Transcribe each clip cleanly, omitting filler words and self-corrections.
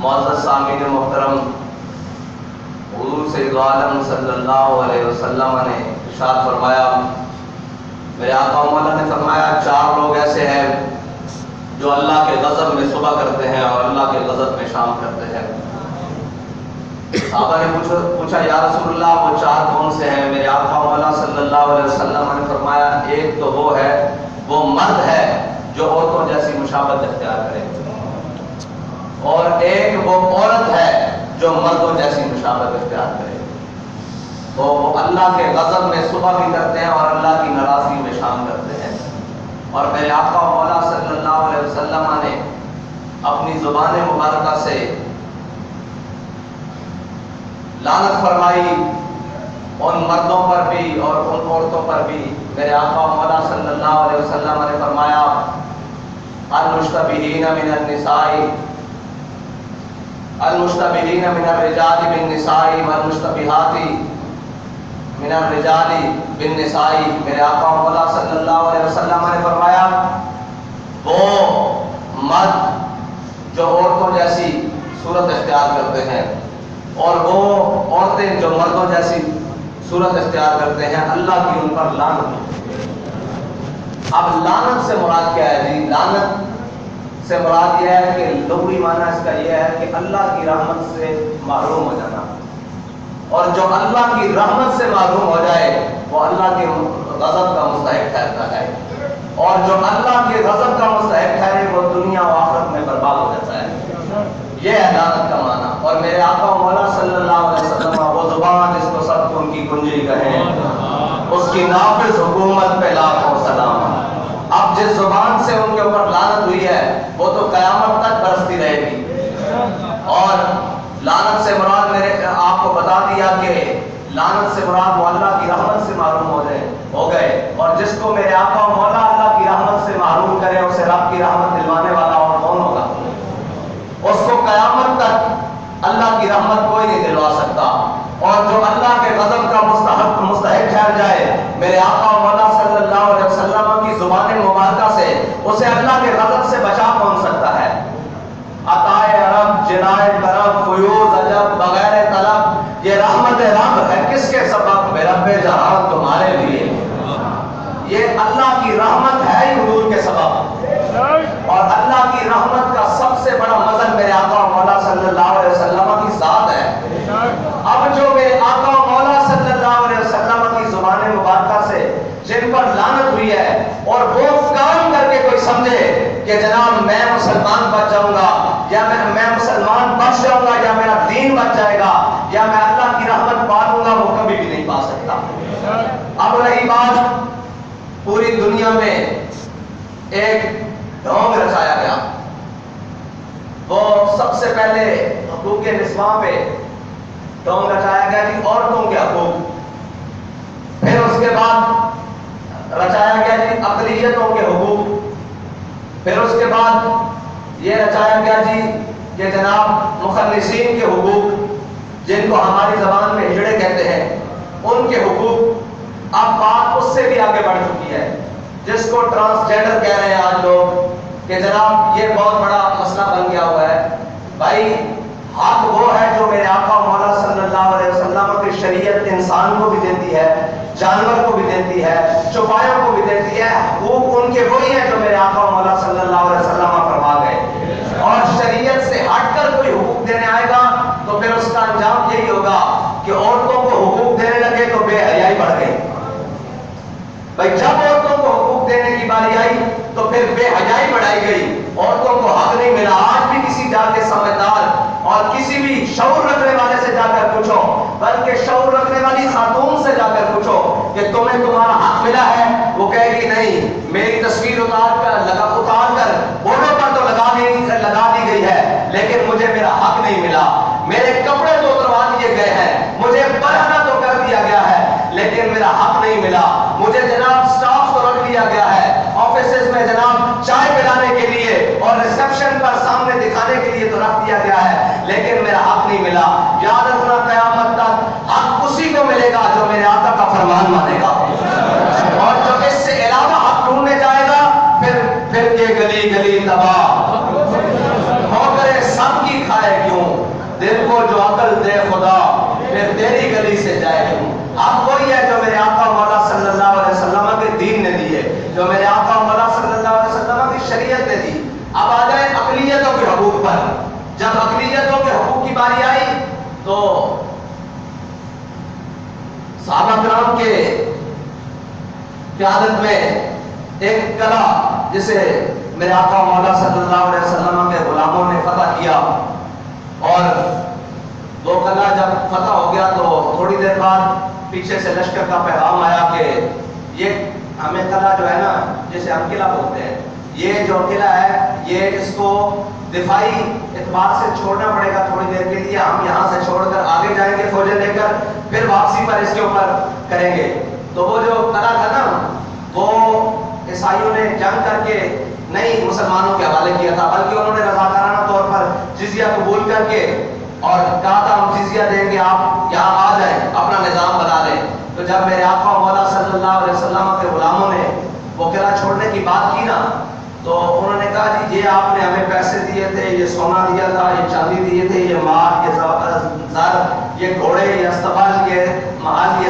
معزز سامعین محترم، حضور سید عالم صلی اللہ علیہ وسلم نے ارشاد فرمایا، میرے آقا مولا نے فرمایا 4 لوگ ایسے ہیں جو اللہ کے غضب میں صبح کرتے ہیں اور اللہ کے غضب میں شام کرتے ہیں۔ صحابہ نے پوچھا یا رسول اللہ وہ 4 کون سے ہیں؟ میرے آقا مولا صلی اللہ علیہ وسلم نے فرمایا ایک تو وہ ہے، وہ مرد ہے جو عورتوں جیسی مشابہت اختیار کرے، اور ایک وہ عورت ہے جو مردوں جیسی مشابہت اختیار کرے۔ تو وہ اللہ کے غضب میں صبح بھی کرتے ہیں اور اللہ کی ناراضگی میں شام کرتے ہیں۔ اور میرے آقا مولا صلی اللہ علیہ وسلم نے اپنی زبان مبارکہ سے لعنت فرمائی ان مردوں پر بھی اور ان عورتوں پر بھی۔ میرے آقا مولا صلی اللہ علیہ وسلم نے فرمایا المشتبہین من النساء المشتبہین من الرجال بالنساء والمشتبہات من الرجال بالنساء۔ میرے آقا مولا صلی اللہ علیہ وسلم نے فرمایا وہ مرد جو عورتوں جیسی صورت اختیار کرتے ہیں اور وہ عورتیں جو مردوں جیسی صورت اختیار کرتے ہیں، اللہ کی ان پر لعنت ہو۔ اب لعنت سے مراد کیا ہے جی؟ لعنت سے مراد یہ ہے کہ لغوی معنی اس کا یہ ہے کہ اللہ کی رحمت سے محروم ہو جانا، اور جو اللہ کی رحمت سے محروم ہو جائے وہ اللہ کے غضب کا مستحق ٹھہرتا ہے، اور جو اللہ کے غضب کا مستحق ٹھہرے وہ دنیا و آخرت میں برباد ہو جاتا ہے۔ یہ ہے لعنت کا معنی۔ اور میرے آقا مولا صلی اللہ علیہ وسلم وہ زبان جس کو سب کو ان کی کنجی کہیں، اس کی نافذ حکومت پہ لاکھوں سلام۔ اب جس زبان سے ان کے اوپر لعنت ہوئی ہے وہ تو قیامت تک برستی رہے گی۔ اور لعنت سے مراد میرے آپ کو بتا دیا کہ لعنت سے مراد وہ اللہ کی رحمت سے محروم ہو گئے، اور جس کو میرے آقا مولا اللہ کی رحمت سے محروم کرے اسے رب کی رحمت دلوانے والا اور کون ہوگا؟ اس کو قیامت تک اللہ کی رحمت کوئی نہیں دلوا سکتا۔ اور جو اللہ کے غضب کا مستحق ٹھہر جائے، میرے آقا مولا صلی اللہ علیہ وسلم کی زبان مبارکہ سے اسے اللہ کے غضب سے بچا کون سکتا ہے؟ عطائے رب، جنائے کرم، فیوز عجب بغیر طلب، یہ رحمت رب ہے کس کے سبب؟ بے رب جہان تمہارے لیے۔ یہ اللہ کی رحمت ہے ہی حضور کے سبب، اور اللہ کی رحمت کا سب سے بڑا مظہر میرے آقا مولا صلی اللہ علیہ وسلم کی ذات ہے۔ اب جو میرے آقا مولا صلی اللہ علیہ وسلم کی زبان مبارکہ سے جن پر لعنت ہوئی ہے، اور وہ کام کر کے کوئی سمجھے کہ جناب میں مسلمان بچ جاؤں گا، یا میں مسلمان بچ جاؤں گا، یا میرا دین بچ جائے گا، یا میں اللہ کی رحمت پا لوں گا، وہ کبھی بھی نہیں پا سکتا۔ اب رہی بات، پوری دنیا میں ایک ڈھونگ رچایا گیا، وہ سب سے پہلے حقوق نسواں پہ ڈھونگ رچایا گیا جی، عورتوں کے حقوق۔ پھر اس کے بعد رچایا گیا جی اقلیتوں کے حقوق۔ پھر اس کے بعد یہ رچایا گیا جی کہ جناب مخلصین کے حقوق، جن کو ہماری زبان میں ہجڑے کہتے ہیں، ان کے حقوق۔ اب بات اس سے بھی آگے بڑھ چکی ہے، جس کو ٹرانسجینڈر کہہ رہے ہیں آج لوگ، کہ جناب یہ بہت بڑا مسئلہ بن گیا ہوا ہے۔ بھائی حق وہ ہے جو میرے آقا مولا صلی اللہ علیہ وسلم کی شریعت انسان کو بھی دیتی ہے، جانور کو بھی دیتی ہے، چوپایوں کو بھی دیتی ہے۔ حقوق ان کے وہی ہیں جو میرے آقا مولا صلی اللہ علیہ وسلم فرما گئے، اور شریعت سے ہٹ کر کوئی حقوق دینے آئے گا تو پھر اس کا انجام یہی ہوگا کہ عورتوں کو حقوق دینے لگے تو بے حیائی بڑھ گئی۔ بھائی جب عورتوں کو حقوق دینے کی باری آئی تو پھر بے حیائی بڑھائی گئی، عورتوں کو حق نہیں ملا۔ آج بھی کسی جا کے سمجھدار اور کسی بھی شعور رکھنے والے سے جا کر پوچھو، بلکہ شعور رکھنے والی خاتون سے جا کر پوچھو کہ تمہیں تمہارا حق ملا ہے، وہ کہے گی نہیں، میری تصویر اتار کر بورڈوں پر تو لگا دی گئی ہے، لیکن مجھے میرا حق نہیں ملا۔ میرے کپڑے تو اتروا دیے گئے ہیں، مجھے برہنہ تو کر دیا گیا ہے، لیکن میرا حق نہیں ملا۔ مجھے جناب سٹاف تو رکھ لیا گیا ہے آفیسز میں، جناب چائے پلانے کے لیے اور ریسپشن پر سامنے دکھانے کے لیے تو رکھ دیا گیا ہے، لیکن میرا حق نہیں ملا۔ یاد رکھنا قیامت تک حق اسی کو ملے گا جو میرے آقا کا فرمان مانے گا، اور جو اس سے علاوہ حق ڈھونڈنے جائے گا پھر یہ گلی گلی تباہ ہو کرے سب کی کھائے کیوں دل کو جو عقل دے خدا پھر تیری گلی سے جائے کیوں. اب وہی ہے جو میرے آقا مولا صلی اللہ علیہ وسلم کے دین نے دی ہے, جو میرے آقا مولا صلی اللہ علیہ وسلم کی شریعت نے دی. اب آ جائیں اقلیتوں کے حقوق پر. جب اقلیتوں کے حقوق کی باری آئی تو صحابہ کرام کے قیادت میں ایک قلعہ جسے میرے آقا مولا صلی اللہ علیہ وسلم کے غلاموں نے فتح کیا, اور وہ قلعہ جب فتح ہو گیا تو تھوڑی دیر بعد پیچھے سے لشکر کا پیغام آیا کہ یہ ہمیں قلعہ جو ہے نا, جسے ہم قلعہ بولتے ہیں, یہ جو قلعہ ہے یہ اس کو دفاعی اعتبار سے چھوڑنا پڑے گا تھوڑی دیر کے لیے. ہم یہاں سے چھوڑ کر آگے جائیں گے فوجیں لے کر, پھر واپسی پر اس کے اوپر کریں گے. تو وہ جو قلعہ تھا نا وہ عیسائیوں نے جنگ کر کے نہیں مسلمانوں کے حوالے کیا تھا, بلکہ انہوں نے رضاکارانہ طور پر جزیہ قبول کر کے اور کہا تھا ہم جزیہ دیں گے, آپ یہاں آ جائیں اپنا نظام بنا لیں. تو جب میرے آقا مولا صلی اللہ علیہ وسلم کے غلاموں نے وہ قلعہ چھوڑنے کی بات کی نا, تو انہوں نے کہا جی یہ آپ نے ہمیں پیسے دیے تھے, یہ سونا دیا تھا, یہ چاندی دیے تھے, یہ مال, یہ زر, یہ گھوڑے, یہ استبل, یہ محل, یہ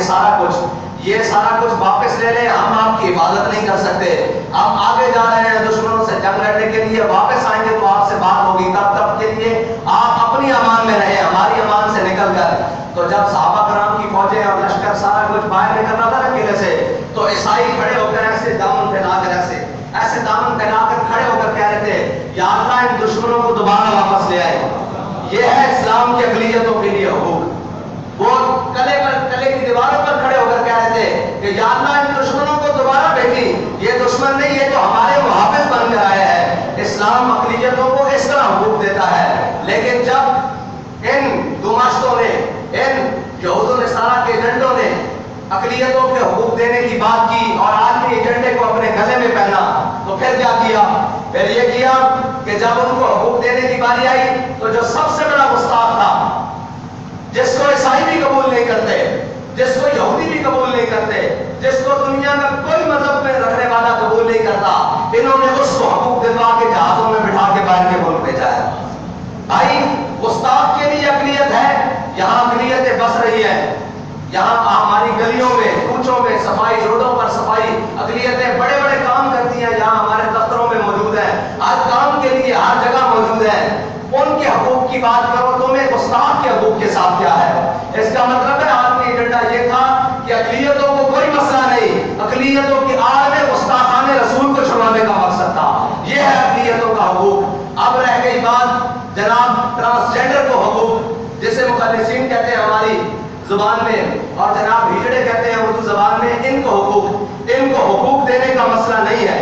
سارا کچھ واپس لے لیں, ہم آپ کی حفاظت نہیں کر سکتے. ہم آگے جا رہے ہیں دشمنوں سے جنگ لڑنے کے لیے, واپس آئیں گے تو آپ سے بات ہوگی, تب کے لیے آپ اپنی امان میں رہیں, ہماری امان سے نکل کر. تو جب صحابہ کرام کی فوجیں اور لشکر سارا کچھ باہر نکلنا تھا نا قلعے سے, تو عیسائی کھڑے ہو کر ایسے دامن پھیلا کر ایسے دامن پھیلا کر کھڑے ہو کر کہہ رہے تھے یا اللہ ان دشمنوں کو دوبارہ واپس لے آئے. یہ ہے اسلام کی اقلیتوں کے لیے حقوق. وہ قلعے کی دیواروں پر کھڑے ہو کر کہہ رہے تھے کہ یا اللہ ان دشمنوں کو دوبارہ بھیجی, یہ دشمن نہیں, یہ تو ہمارے محافظ بن کر آئے ہیں. اسلام اقلیتوں کو اس طرح حقوق دیتا ہے. لیکن جب ان گماشتوں نے, ان یہود و نصارہ کے ایجنٹوں نے اقلیتوں کے حقوق دینے کی بات کی اور آدمی ایجنڈے کو اپنے گلے میں پہنا, تو پھر کیا کیا؟ پھر یہ کیا کہ جب ان کو حقوق دینے کی باری آئی تو جو سب سے بڑا گستاخ تھا, جس کو عیسائی بھی قبول نہیں کرتے, جس کو یہودی بھی قبول نہیں کرتے, جس کو دنیا میں کوئی مذہب میں رکھنے والا قبول نہیں کرتا, انہوں نے اس کو حقوق دلوا کے جہازوں میں بٹھا کے باہر کے ملک بھیجا ہے. بھائی گستاخ کے لیے اقلیت ہے, یہاں اقلیتیں بس رہی ہیں, یہاں ہماری گلیوں میں, کوچوں میں صفائی, روڈوں پر صفائی, اقلیتیں بڑے بڑے کام کرتی ہیں, یہاں ہمارے دفتروں میں موجود ہیں, ہر کام کے لیے ہر جگہ موجود ہیں. ان کے حقوق کی بات کرو, تمہیں گستاخ کے حقوق کے ساتھ کیا ہے؟ اس کا مطلب ہے آدمی ایجنڈا یہ تھا کہ اقلیتوں کو کوئی مسئلہ نہیں, اقلیتوں کی آڑ میں گستاخان رسول کو چھڑوانے کا مقصد تھا. یہ ہے اقلیتوں کا حقوق. اب رہ گئی بات جناب ٹرانسجینڈر کو حقوق, جسے مخلصین کہتے ہیں ہماری زبان میں, اور جناب ہجڑے کہتے ہیں اردو زبان میں. ان کو حقوق دینے کا مسئلہ نہیں ہے,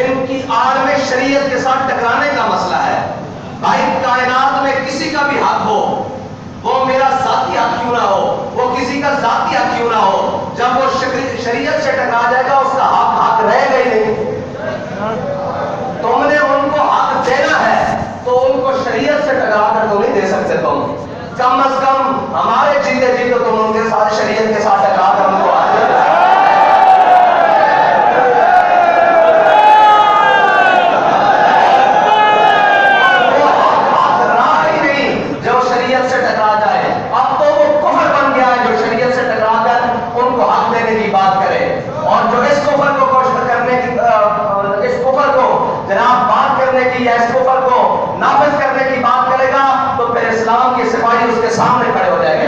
ان کی آڑ میں شریعت کے ساتھ ٹکرانے کا مسئلہ ہے. بھائی کائنات میں کسی کا بھی حق ہو, وہ میرا ذاتی حق کیوں نہ ہو, وہ کسی کا ذاتی حق کیوں نہ ہو, جب وہ شریعت سے ٹکرا جائے گا اس کا حق رہے گا ہی نہیں. تم نے ان کو حق دینا ہے تو ان کو شریعت سے ٹکرا کر تو نہیں دے سکتے. تم کم از کم ہمارے جیتے جی تو تم ان کے ساتھ شریعت کے ساتھ ٹکرا کر ان کو نافذ کرنے کی بات کرے گا تو پھر اسلام کے سپاہی اس کے سامنے کھڑے ہو جائیں گے,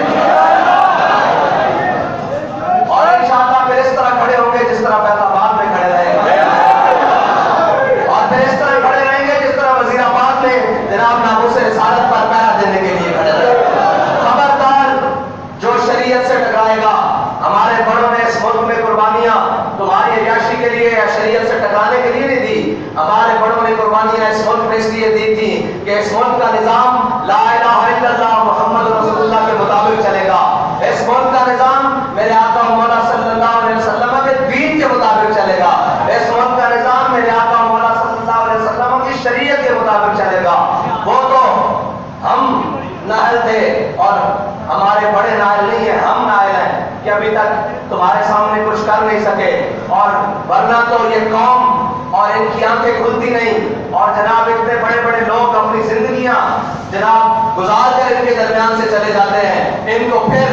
اور انشاءاللہ پھر اس طرح کھڑے ہوں گے جس طرح فیض آباد میں کھڑے رہے گا, اور پھر اس طرح کھڑے رہیں گے جس طرح وزیر آباد میں جناب ناموس رسالت پر پہرا دینے کے لیے کھڑے رہے گا. خبردار جو شریعت سے ٹکرائے گا. ہمارے بڑوں نے اس ملک میں قربانیاں تمہاری عیاشی کے لیے یا شریعت سے ٹکرانے کے لیے نہیں دی. ہمارے بڑوں نے قربانیاں اس ملک میں اس لیے دی تھی کہ اس ملک کا نظام لا الہ الا اللہ محمد رسول اللہ کے مطابق چلے گا. اس ملک کا نظام میرے آقا مولا صلی اللہ علیہ وسلم کے دین کے مطابق چلے گا. اس ملک کا نظام میرے آقا مولا صلی اللہ علیہ وسلم کی شریعت کے مطابق چلے گا. وہ تو ہم نااہل تھے اور ہمارے بڑے نااہل نہیں ہیں, ہم نااہل ہیں کہ ابھی تک تمہارے سامنے کچھ کر نہیں سکے, اور ورنہ تو یہ قوم اور ان کی آنکھیں کھلتی نہیں، اور جناب اتنے بڑے بڑے لوگ اپنی زندگیاں جناب گزار کر ان کے درمیان سے چلے جاتے ہیں، ان کو پھر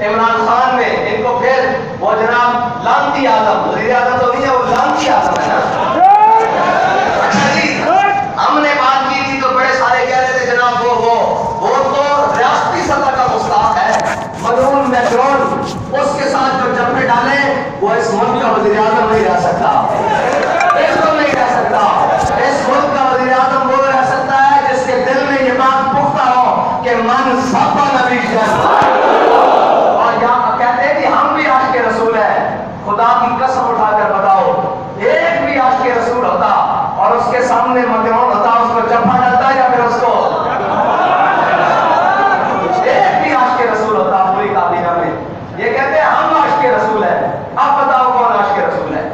عمران خان میں ان کو پھر وہ جناب لانتی اعظم، وزیر اعظم تو نہیں ہے، وہ لانتی اعظم ہے نا۔ ہم نے بات کی تھی تو بڑے سارے کہہ رہے تھے جناب وہ تو ریاستی سطح کا گستاخ ہے، ملعون میکرون، اس کے ساتھ جو جبڑے ڈالیں وہ اس ملک کا وزیر اعظم نہیں رہ سکتا، بالکل نہیں رہ سکتا۔ اس ملک کا وزیر اعظم وہ رہ سکتا ہے جس کے دل میں یہ بات پختہ ہو کہ من سب نبی اور یہاں کہتے ہیں کہ ہم بھی عاشق رسول ہیں۔ خدا کی قسم اٹھا کر بتاؤ، ایک بھی عاشق رسول ہوتا اور اس کے سامنے مکرون ہوتا، اس کو جبھا ڈالتا یا پھر اس کو ایک بھی عاشق رسول ہوتا پوری کابینہ میں؟ یہ کہتے ہیں ہم عاشق رسول ہیں۔ اب بتاؤ کون عاشق رسول ہے؟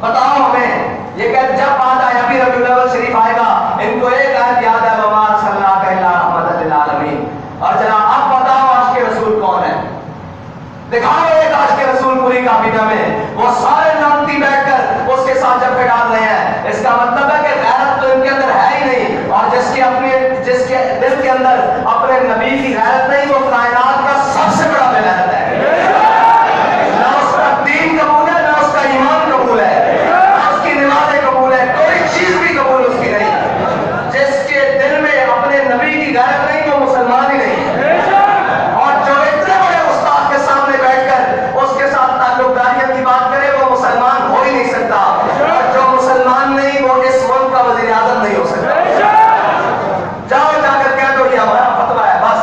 بتاؤ ہمیں۔ یہ کہتے جب بات آئے ابھی ربیع الاول شریف آئے گا، ان کو ایک آیت یاد ہے، وما ارسلناک الا رحمۃ للعالمین۔ اور جناب اب بتاؤ عاشق رسول کون ہے؟ دکھاؤ ایک عاشق رسول پوری کابینہ میں۔ وہ سارے لانتی بیٹھ کر اس کے ساتھ جب ڈال رہے ہیں، اس کا مطلب ہے کہ غیرت تو ان کے اندر ہے ہی نہیں، اور جس کے دل کے اندر اپنے نبی کی غیرت نہیں، وہ کائنات کا سب سے بڑا بے غیرت ہے۔ نہ اس کا دین قبول ہے، نہ اس کا ایمان قبول ہے، نہ اس کی نمازیں قبول ہے، کوئی چیز بھی قبول اس کی نہیں۔ جس کے دل میں اپنے نبی کی غیرت نہیں، وہ مسلمان ہی نہیں۔ اور جو اتنے بڑے استاد کے سامنے بیٹھ کر اس کے ساتھ تعلق داریت کی بات کرے، وہ مسلمان ہو ہی نہیں سکتا، اور جو مسلمان نہیں وہ اس ملک کا وزیر اعظم نہیں ہو سکتا۔ جاؤ جا کر کہہ دو یہ ہمارا فتویٰ ہے، بس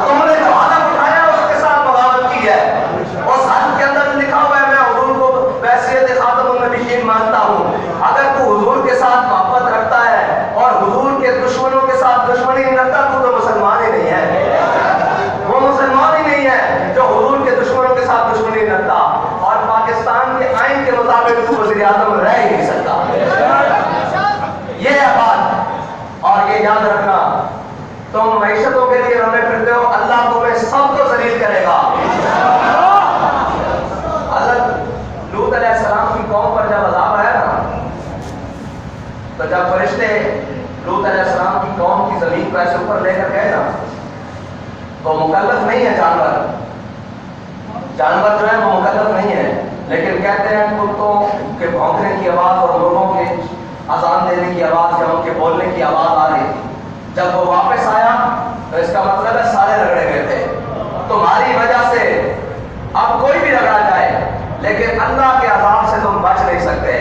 تم نے جو حلف اٹھایا اس کے ساتھ بغاوت کی ہے۔ اس حلف کے اندر لکھا ہوا ہے میں حضور کو بحیثیت خاتم النبیین مانتا ہوں۔ اگر تو حضور کے ساتھ محبت رکھتا ہے اور حضور کے دشمنوں کے ساتھ دشمنی نہیں رکھتا، تو مسلمان ہی نہیں ہے، وہ مسلمان ہی نہیں ہے جو حضور کے دشمنوں کے ساتھ دشمنی نہیں رکھتا، اور پاکستان کے آئین کے مطابق تو وزیر اعظم رہ ہی نہیں سکتا۔ یہ ہے بات، اور یہ یاد رکھنا، تم معیشتوں کے لیے رونے پھرتے ہو، اللہ تمہیں سب کو ذلیل کرے گا۔ حضرت لوط علیہ السلام کی قوم پر جب عذاب آیا نا، تو جب فرشتے لوط علیہ السلام کی قوم کی زمین کو ایسے اوپر لے کر گئے نا، تو مکلف نہیں ہے جانور جو ہے وہ مکلف نہیں ہے، لیکن کہتے ہیں کتوں کے بھونکنے کی آواز اور لوگوں کے اذان دینے کی آواز یا ان کے بولنے کی آواز آ رہی تھی۔ جب وہ واپس آیا تو اس کا مطلب ہے سارے رگڑے گئے تھے، تمہاری وجہ سے اب کوئی بھی رگڑا جائے، لیکن اللہ کے عذاب سے تم بچ نہیں سکتے۔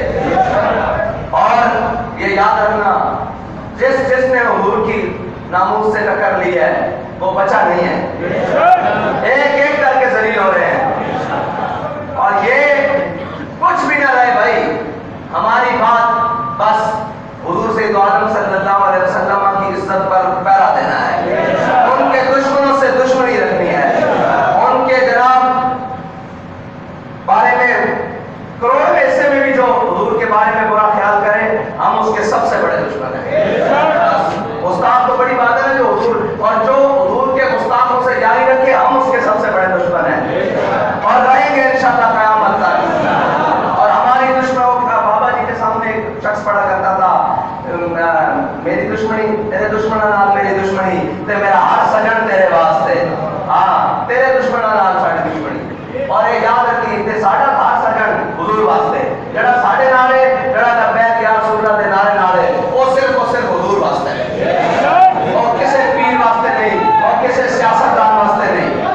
اور یہ یاد رکھنا، جس نے حضور کی ناموس سے ٹکر لی ہے وہ بچا نہیں ہے، ایک ایک کر کے ذلیل ہو رہے ہیں۔ اور یہ کچھ بھی نہ رہے بھائی، ہماری بات بس حضور سید عالم صلی اللہ علیہ وسلم کی عزت پر پیرا دینا ہے، ان کے دشمنوں سے دشمنی رکھنی ہے، ان کے جناب بارے میں کروڑویں حصے میں بھی جو حضور کے بارے میں برا خیال کرے، ہم اس کے سب سے بڑے دشمن ہیں۔ گستاخ تو بڑی بات ہے نا، جو حضور اور جو حضور کے گستاخوں سے جاری رکھے، ہم اس کے سب سے بڑے دشمن ہیں اور رہیں گے انشاءاللہ قیامت تک۔ اور ہماری دشمنوں کا بابا جی کے سامنے ایک شخص پڑھا کرتا تھا، میری دشمنی تیرے دشمنوں نال میری دشمنی تے میرا ہر سجن تیرے واسطے، ہاں تیرے دشمنوں نال ساڈی دشمنی۔ اور یہ یاد رکھی تے ساڈا ہر سجن حضور واسطے، جڑا ساڈے نال ہے، جڑا لبیک یا رسول اللہ دے نعرے نال ہے، وہ صرف حضور واسطے ہے، اور کسی پیر واسطے نہیں، اور کسی سیاستدان واسطے نہیں۔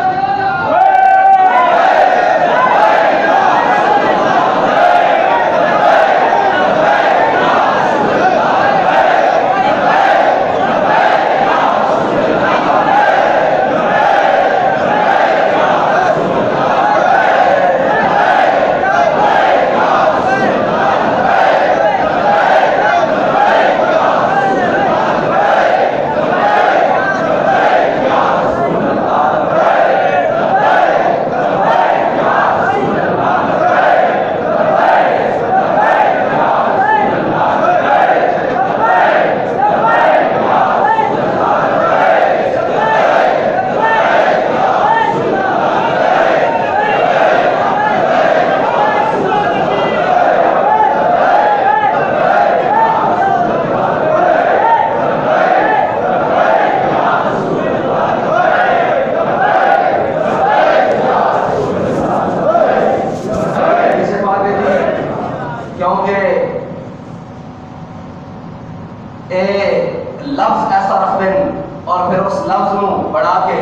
لفظ ایسا رکھ دیں اور پھر اس لفظ نو بڑھا کے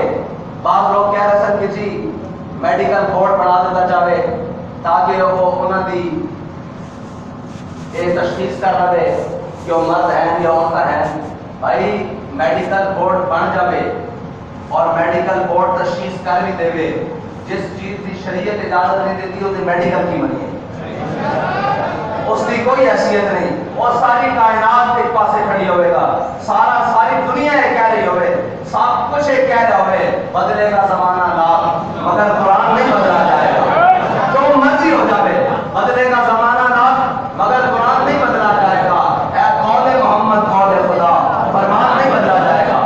بعض لوگ کہہ رہے سن کہ جی میڈیکل بورڈ بنا دیتا چاہے تاکہ وہ انہوں دی یہ تشخیص کر رہے کہ وہ مرد ہیں یا عورت ہیں. بھائی میڈیکل بورڈ بن جاوے اور میڈیکل بورڈ تشخیص کر بھی دے جس چیز کی شریعت اجازت نہیں دیتی وہ میڈیکل کی بنی ہے, اس کی کوئی حیثیت نہیں. اور ساری کائنات ایک پاسے کھڑی ہوئے گا, ساری دنیا یہ کہہ رہی ہوئے, سب کچھ یہ کہہ رہا ہوئے بدلے گا زمانہ لاکھ مگر قرآن نہیں بدلا جائے گا. جو مرضی ہو جائے بدلے گا زمانہ لاکھ مگر قرآن نہیں بدلا جائے گا. اے قول محمد قول خدا, فرمان نہیں بدلا جائے گا.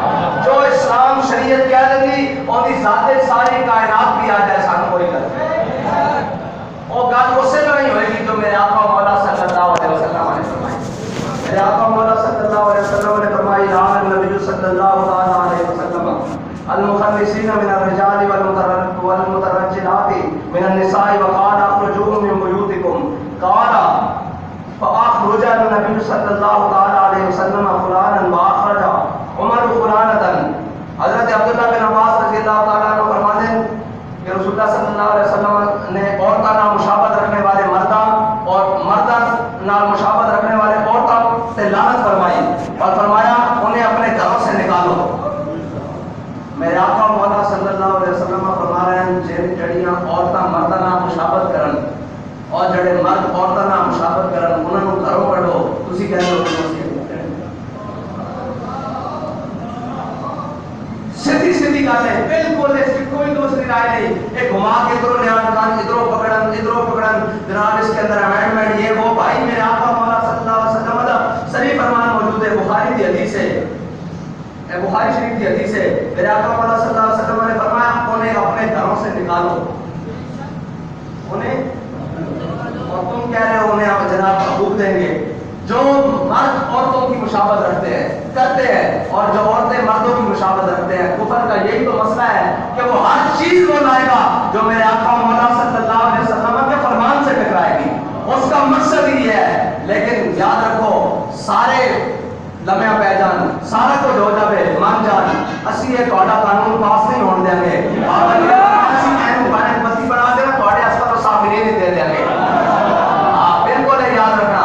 جو اسلام شریعت کہہ دے گی اور دی ذات ساری کائنات بھی آ جائے سانو کوئی گل وہ گل اسی طرح ہی ہوئے گی جو میرے آقا مولا صلی اللہ علیہ وسلم نے فرمائی. میرے آقا مولا صلی اللہ علیہ وسلم نے فرمائی لعن النبی صلی اللہ علیہ وسلم المخلصین من الرجال والمترجلات من النساء وقال اخرجوهم من بيوتكم قال فاخرج النبي صلی اللہ علیہ وسلم فلانا واخرج عمر فلانة. حضرت عبداللہ بن عباس رضی اللہ تعالیٰ عنہ فرماتے ہیں کہ رسول اللہ صلی اللہ علیہ وسلم نے عورتوں نال مشابہت رکھنے والے مرداں اور مرداں نال مشابہت رکھنے والے عورتوں سے لعنت فرمائی اور فرمایا انہیں اپنے گھروں سے نکالو. میرے آقا مولا صلی اللہ علیہ وسلم فرما رہے ہیں جڑیاں عورتاں مرداں نال مشابہت کرن اور جڑے مرد عورتاں نال مشابہت کرن انہاں نوں گھروں کڈو. تسی کہہ رہے ہو سیدھی سیدھی گل ہے, بالکل اس کی کوئی دوسری رائے نہیں. ایک گھما کے ادھروں لے آن ادھروں پکڑن جناب اس کے اندر امینڈمنٹ یہ وہ. بھائی میرے آقا مولا صلی اللہ علیہ وسلم کا صحیح فرمان موجود ہے, بخاری کی حدیث ہے, بخاری شریف کی حدیث ہے. میرے آقا مولا صلی اللہ علیہ وسلم نے فرمایا انہیں اپنے گھروں سے نکالو. انہیں اور تم کہہ رہے ہو انہیں آپ جناب حقوق دیں گے. جو مرد عورتوں کی مشابہت رکھتے ہیں کرتے ہیں اور جو عورتیں مردوں کی مشابہت رکھتے ہیں, کفر کا یہی تو مسئلہ ہے کہ وہ ہر چیز وہ لائے گا جو میرے آقا مولا صلی اللہ علیہ وسلم کے فرمان سے ٹکرائے گی. اس کا مقصد ہی ہے. لیکن یاد رکھو سارے لمحہ پہ جان سارا کچھ ہو جاوے مان جان اسی یہ تہاڈا قانون پاس نہیں ہون دیں گے. اسی اینو بتی بنا دینا تہاڈے اسپتال تو صاف نہیں دے دیں گے. بالکل یاد رکھنا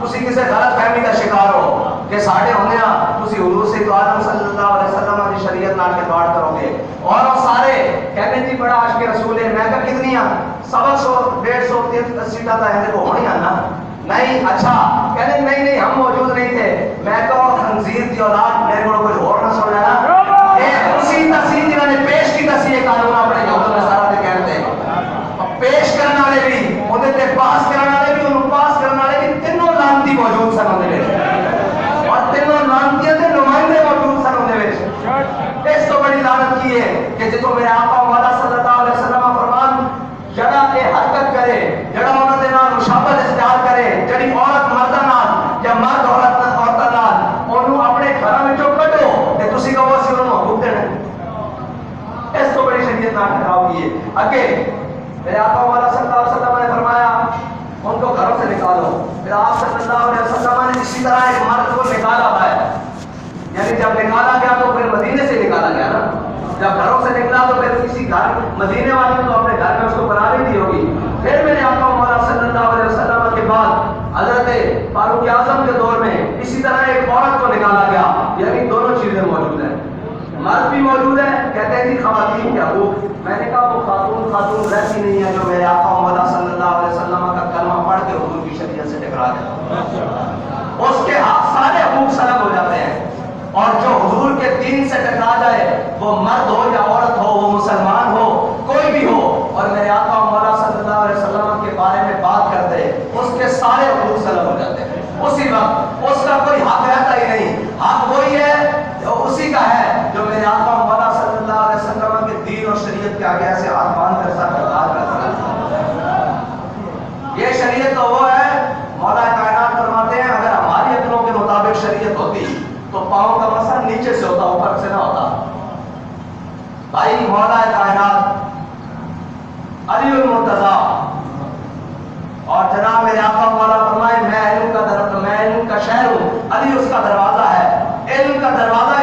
تسی کسی غلط فہمی کا شکار ہو کہ ساڈے ہوندے تسی حضور سید عالم صلی اللہ علیہ وسلم کی شریعت نال کھلواڑ کرو گے. اور وہ سارے کہنے جی بڑا عاشق رسول ہے. میں کہا کتنی سوا 100 150 سیٹاں تو ہے کو ہونی نا. نہیں اچھا کہنے نہیں ہم موجود نہیں تھے. میں کہا خنزیر کی اولاد میرے کو کچھ اور نہ سن لینا. اسی تصحیح جنہوں نے پیش کی تصحیح قانون اپنے یہود نصارا تے کہتے ہیں پیش کرنے والے بھی انہیں تے پاس کرنے والے بھی انہوں پاس کرنے والے بھی تینوں لانتی موجود سن ہوندے وچ اور تینوں لانتیاں دے نمائندے موجود سن ہوندے وچ. اس تو بڑی لعنت کی ہے کہ جتوں میرے آقا مولا صلی اللہ علیہ وسلم فرمان جڑا یہ حرکت کرے جڑا انہاں دے نال مشابہت اختیار کرے جڑی عورت مرداں نال یا مرد عورتاں نال اونوں اپنے گھراں وچوں کڈو تے تسی کہو اسی انہاں نوں حکم دینا. اس تو بڑی شریعت نال ٹکراؤ کی ہے. اگے میرے آقا مولا صلی اللہ علیہ وسلم نے فرمایا ان کو گھروں سے نکالو. پھر آپ صلی اللہ علیہ وسلم نے اسی طرح ایک مرد کو نکالا ہے, یعنی جب نکالا گیا تو پھر مدینے سے نکالا گیا نا. جب گھروں سے نکلا تو پھر کسی گھر مدینے والے نے تو اپنے گھر میں اس کو بنا لی تھی ہوگی. پھر میرے آقا مولا صلی اللہ علیہ وسلم کے بعد حضرت فاروق اعظم کے دور میں اسی طرح ایک عورت کو نکالا گیا. یعنی دونوں چیزیں موجود ہیں, مرد بھی موجود ہے. کہتے ہیں کہ خواتین کے حقوق. میں نے کہا وہ خاتون ایسی نہیں ہے جو میرے آقا مولا صلی اللہ علیہ وسلم کا کلمہ پڑھ کے حضور کی شریعت سے ٹکرا جائے. اس کے سارے حقوق سلب ہو جاتے ہیں. اور جو حضور کے دین سے ٹکرا جائے وہ مرد ہو یا عورت ہو, وہ مسلمان ہو, کوئی بھی ہو, اور میرے آقا مولا صلی اللہ علیہ وسلم کے بارے میں بات کرتے اس کے سارے حقوق سلب ہو جاتے ہیں. اسی وقت اس کا کوئی حق رہتا ہی نہیں. حق وہی ہے جو اسی کا ہے جو میرے آقا مولا صلی اللہ علیہ وسلم کے دین اور شریعت کے آگے ایسے ہاتھ باندھ کر سر بردار کرتا ہے. یہ شریعت تو وہ ہے مولا کائنات فرماتے ہیں اگر ہماری عقلوں کے مطابق شریعت ہوتی تو پاؤں کا مسا نیچے سے ہوتا, اوپر سے نہ ہوتا. بھائی مولا کائنات علی المرتضیٰ اور جناب میرے آقا مولا فرمائے میں علم کا شہر ہوں, علی اس کا دروازہ ہے. علم کا دروازہ